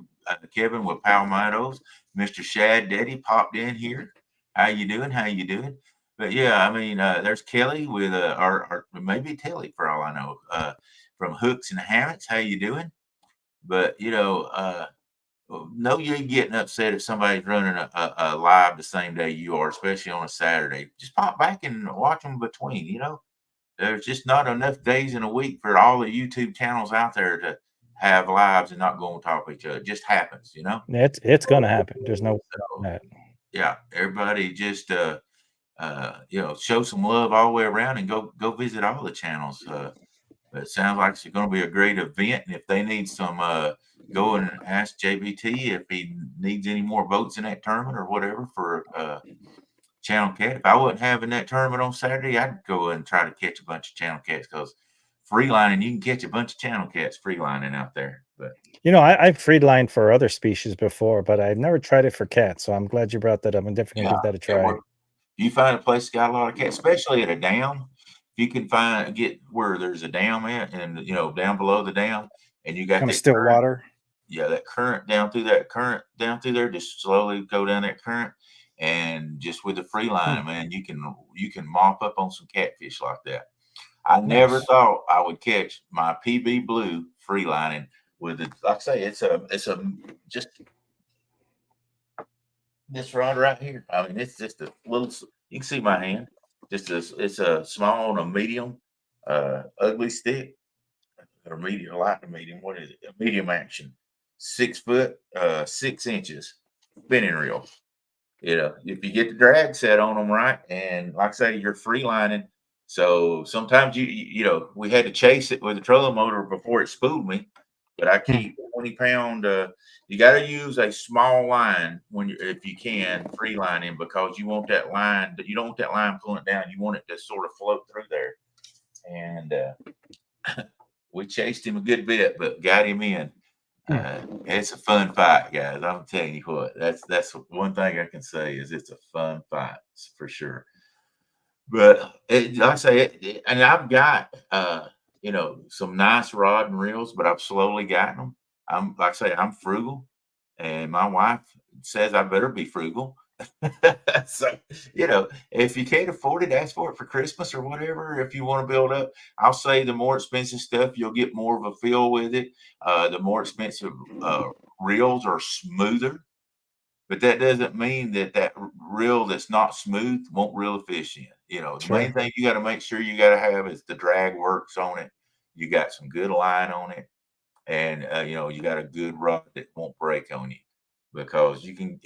Kevin with Palmettos, Mr. Shad Daddy popped in here. How you doing? How you doing? But yeah, I mean, there's Kelly with or maybe Telly for all I know, from Hooks and Hammocks. How you doing? But no, you ain't getting upset if somebody's running a live the same day you are, especially on a Saturday. Just pop back and watch them between. There's just not enough days in a week for all the YouTube channels out there have lives and not go on top of each other. It just happens, you know. It's gonna happen. There's no So that. yeah, everybody just show some love all the way around and go visit all the channels. It sounds like it's going to be a great event. And if they need some, go and ask JBT if he needs any more votes in that tournament or whatever for channel cat. If I wasn't having that tournament on Saturday, I'd go and try to catch a bunch of channel cats because freelining, you can catch a bunch of channel cats freelining out there. But I've freed line for other species before, but I've never tried it for cats. So I'm glad you brought that up. I'm definitely gonna yeah, give that a it try. works. You find a place that's got a lot of cats, especially at a dam. If you can get where there's a dam at, and down below the dam, and you got Kind of that still current, water. yeah, that current down through there, just slowly go down that current, and just with the free line, man, you can mop up on some catfish like that. I never Nice. thought I would catch my PB blue free lining with it. Like I say, it's a just this rod right here. I mean, it's just a little. You can see my hand. It's a small and a medium, ugly stick, or medium, light to medium. What is it? A medium action, 6 foot, 6 inches, spinning reel. If you get the drag set on them right, and like I say, you're free lining. So sometimes we had to chase it with a trolling motor before it spooled me. But I Hmm. keep 20 pound. You got to use a small line if you can free lining, because you want that line. You don't want that line pulling it down. You want it to sort of float through there. And we chased him a good bit, but got him in. Hmm. It's a fun fight, guys. I'm telling you what. That's one thing I can say is it's a fun fight for sure. But like I say, and I've got some nice rod and reels, but I've slowly gotten them. I'm like I say, I'm frugal, and my wife says I better be frugal. So if you can't afford it, ask for it for Christmas or whatever. If you want to build up, I'll say the more expensive stuff, you'll get more of a feel with it. The more expensive reels are smoother, but that doesn't mean that reel that's not smooth won't reel a fish in. The main Sure. thing you got to make sure you got to have is the drag works on it. You got some good line on it, and you got a good rod that won't break on you, because you can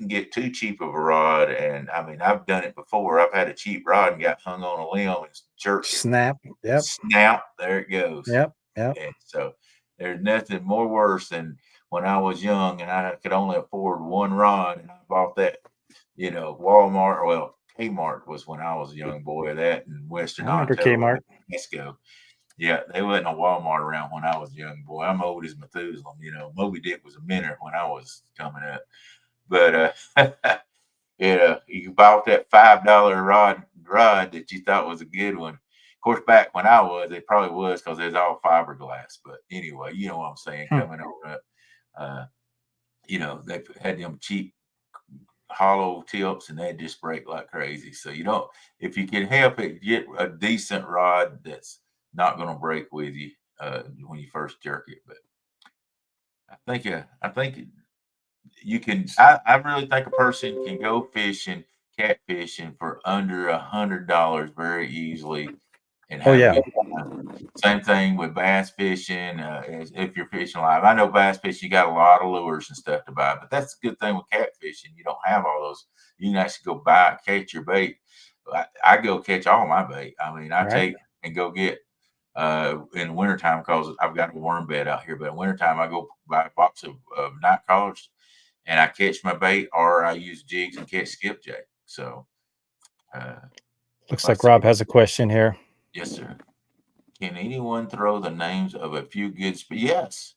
get too cheap of a rod. And I mean, I've done it before. I've had a cheap rod and got hung on a limb and jerked it. Snap. Yep. Snap, there it goes. Yep. Yep. And so there's nothing more worse than when I was young and I could only afford one rod, and I bought that, Walmart. Well, Kmart was when I was a young boy. That in I Western remember Ontario, Kmart. Tesco. Yeah, they wasn't a Walmart around when I was a young boy. I'm old as Methuselah. Moby Dick was a minute when I was coming up. But you bought that $5 rod that you thought was a good one. Of course, back when I was, it probably was because it was all fiberglass. But anyway, you know what I'm saying. Hmm. Coming on up, uh, they had them cheap hollow tips, and they just break like crazy. So if you can help it, get a decent rod that's not going to break with you when you first jerk it. But I think you can. I really think a person can go fishing, catfishing for under $100 very easily and Oh have a yeah. good time. Same thing with bass fishing. As if you're fishing live, I know bass fishing, you got a lot of lures and stuff to buy, but that's the good thing with catfishing. You don't have all those. You can actually go buy, catch your bait. I go catch all my bait. I mean, I Right. take and go get in the wintertime, because I've got a worm bed out here. But in wintertime, I go buy a box of night crawlers, and I catch my bait, or I use jigs and catch skipjack. So, uh, Looks like I like say, Rob has a question here. yes, sir. Can anyone throw the names of a few good? Yes,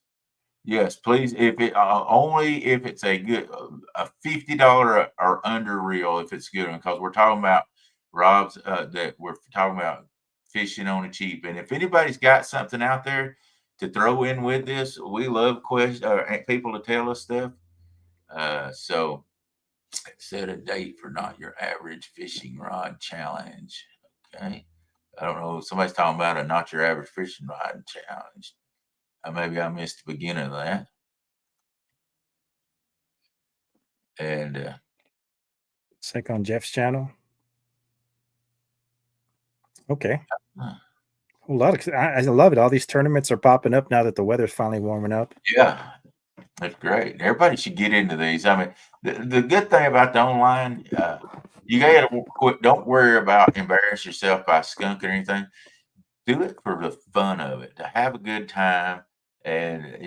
yes, please. If it only if it's a good a $50 or under reel, if it's good one, because we're talking about Rob's that we're talking about fishing on the cheap. And if anybody's got something out there to throw in with this, we love people to tell us stuff. So set a date for not your average fishing rod challenge. Okay. I don't know. Somebody's talking about a not your average fishing rod challenge. Maybe I missed the beginning of that. And It's like on Jeff's channel. Okay. huh, A lot of I love it. All these tournaments are popping up now that the weather's finally warming up. Yeah, that's great. Everybody should get into these. I mean, the good thing about the online, you got to quit. Don't worry about embarrass yourself by skunk or anything. Do it for the fun of it, to have a good time, and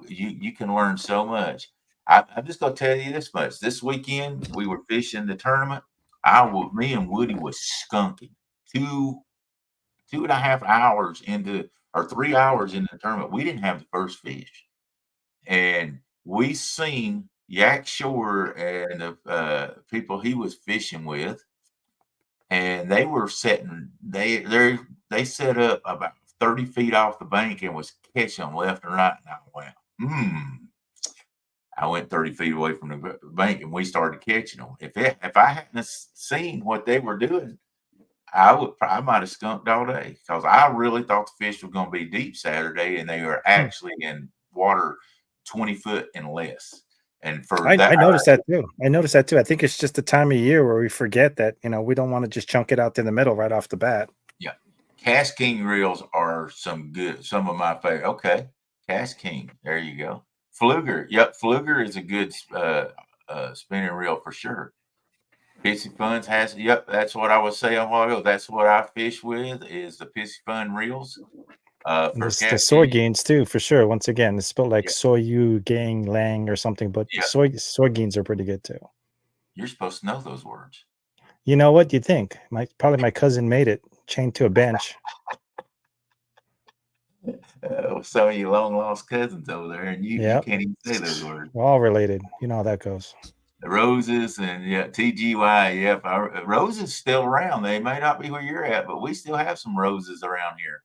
you can learn so much. I'm just gonna tell you this much. This weekend we were fishing the tournament. Me and Woody was skunking 2.5 hours into or 3 hours into the tournament. We didn't have the first fish, and we seen Yak Shore and the people he was fishing with, and they were setting they set up about 30 feet off the bank and was catching them left and right. And I went, I went 30 feet away from the bank and we started catching them. If I hadn't seen what they were doing, I might have skunked all day, because I really thought the fish were going to be deep Saturday, and they were Hmm. actually in water 20 foot and less. And for that, I noticed that too. I noticed that too. I think it's just the time of year where we forget that, we don't want to just chunk it out in the middle right off the bat. yeah, Cast King reels are some of my favorite. Okay, Cast King, there you go. Fluger, yep, Fluger is a good spinning reel for sure. Pissy Funds yep, that's what I was saying a while ago. That's what I fish with, is the Pissy Fun reels. And For the Cast soy King, gains too, for sure. Once again, it's spelled like yeah, soyu gang lang or something, but yeah, soy gains are pretty good too. you're supposed to know those words. You know what? You think probably my cousin made it chained to a bench. Some of you long lost cousins over there, and you Yep. can't even say those words. We're all related. You know how that goes. The Roses and yeah, TGY. Yep, Roses still around. They may not be where you're at, but we still have some Roses around here.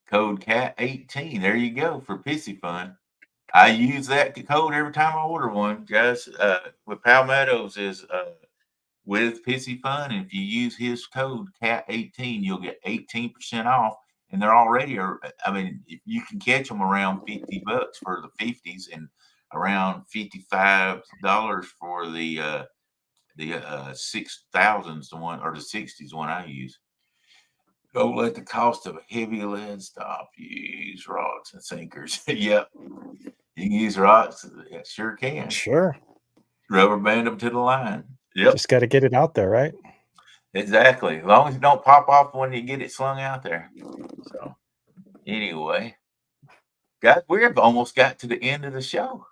Code Cat 18. There you go for Pissy Fun. I use that code every time I order one, guys. With Palmettos is with Pissy Fun. And if you use his code CAT18, you'll get 18% off. And they're already, I mean, you can catch them around $50 for the 50s and around $55 for the 6,000s, the one, or the 60s one I use. Don't let the cost of heavy lead stop you. Use rocks and sinkers. Yep. You can use rocks. Yeah, sure can. Sure. Rubber band them to the line. Yep. Just got to get it out there, right? Exactly. As long as you don't pop off when you get it slung out there. So anyway, guys, we've almost got to the end of the show.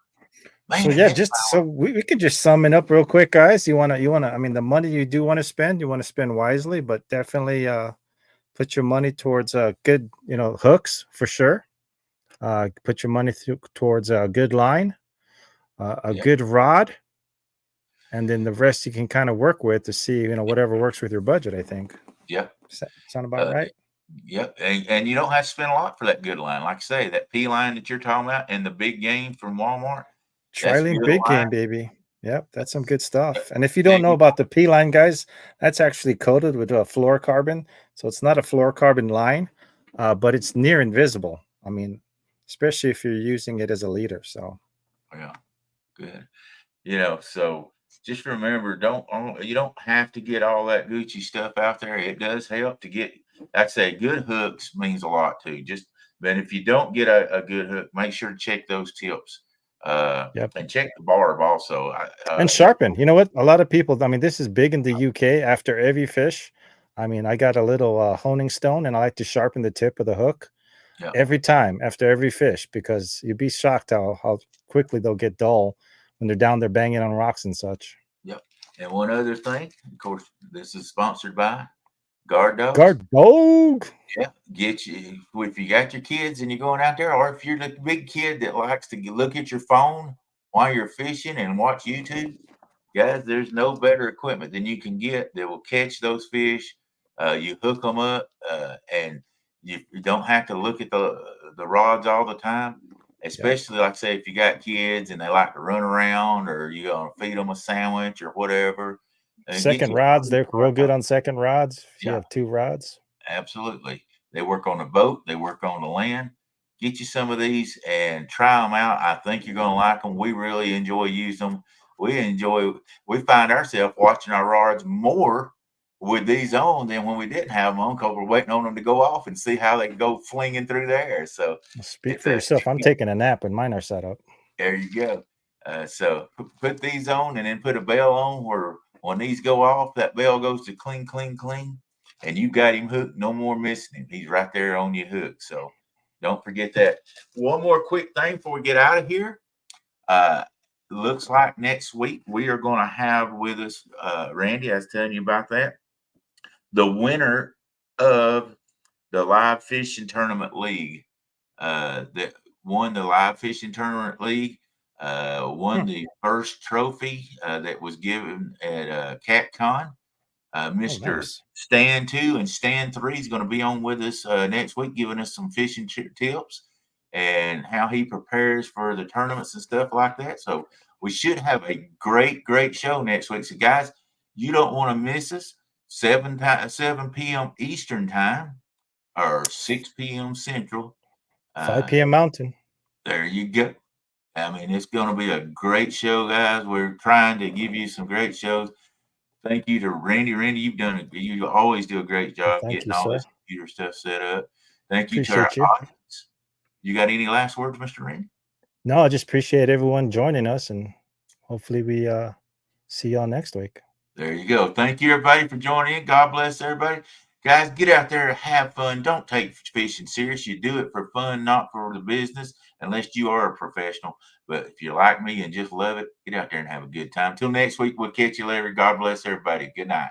Man, So yeah, just so we could just sum it up real quick, guys. You wanna I mean, the money you do want to spend, you want to spend wisely, but definitely put your money towards good, hooks for sure. Put your money towards a good line, a yep, good rod, and then the rest you can kind of work with to see, whatever works with your budget, I think. yep, Sound about right? yep. And you don't have to spend a lot for that good line. Like I say, that P line that you're talking about and the big game from Walmart, that's Trilene good big line. game, baby. Yep, that's some good stuff. And if you Yeah, don't know about the P line, guys, that's actually coated with a fluorocarbon. So it's not a fluorocarbon line, but it's near invisible. I mean, especially if you're using it as a leader. So yeah, good. So just remember, you don't have to get all that Gucci stuff out there. It does help to get, like I say, good hooks means a lot too. But if you don't get a good hook, make sure to check those tips. yep. And check the barb also. And sharpen. You know what? A lot of people, I mean, this is big in the UK after every fish. I mean, I got a little honing stone and I like to sharpen the tip of the hook Yeah, every time after every fish because you'd be shocked how quickly they'll get dull when they're down there banging on rocks and such. yep. And one other thing, of course, this is sponsored by Guard Dogs. Guard dog. Yeah, get you if you got your kids and you're going out there, or if you're the big kid that likes to look at your phone while you're fishing and watch YouTube, guys, there's no better equipment than you can get that will catch those fish. You hook them up, and you don't have to look at the rods all the time. Especially, like I say, if you got kids and they like to run around, or you're gonna feed them a sandwich or whatever. Second rods, they're real good on second rods if you Yeah, have 2 rods. absolutely. They work on the boat. They work on the land. Get you some of these and try them out. I think you're going to like them. We really enjoy using them. We find ourselves watching our rods more with these on than when we didn't have them on, because we're waiting on them to go off and see how they go flinging through the air. So Speak it's for yourself. I'm taking a nap when mine are set up. there you go. So put these on and then put a bell on where when these go off, that bell goes to cling, cling, cling, and you got him hooked. No more missing him. He's right there on your hook. So don't forget that. One more quick thing before we get out of here. Looks like next week we are going to have with us, Randy, I was telling you about that, the winner of the Live Fishing Tournament League that won the Live Fishing Tournament League, won the first trophy that was given at CatCon. Mr. Nice. Stan 2 and Stan 3 is going to be on with us next week, giving us some fishing tips and how he prepares for the tournaments and stuff like that. So we should have a great show next week. So guys, you don't want to miss us. 7 p.m. Eastern time or 6 p.m. Central. 5 p.m. Mountain. There you go. I mean, it's going to be a great show, guys. We're trying to give you some great shows. Thank you to Randy. Randy, you always do a great job Thank getting you, all sir. this computer stuff set up. Thank you to our Appreciate you. audience. You got any last words, Mr. Randy? No, I just appreciate everyone joining us, and hopefully we see y'all next week. There you go. Thank you, everybody, for joining in. God bless everybody. Guys, get out there, have fun. Don't take fishing serious. You do it for fun, not for the business, unless you are a professional. But if you're like me and just love it, get out there and have a good time. Till next week, we'll catch you later. God bless everybody. Good night.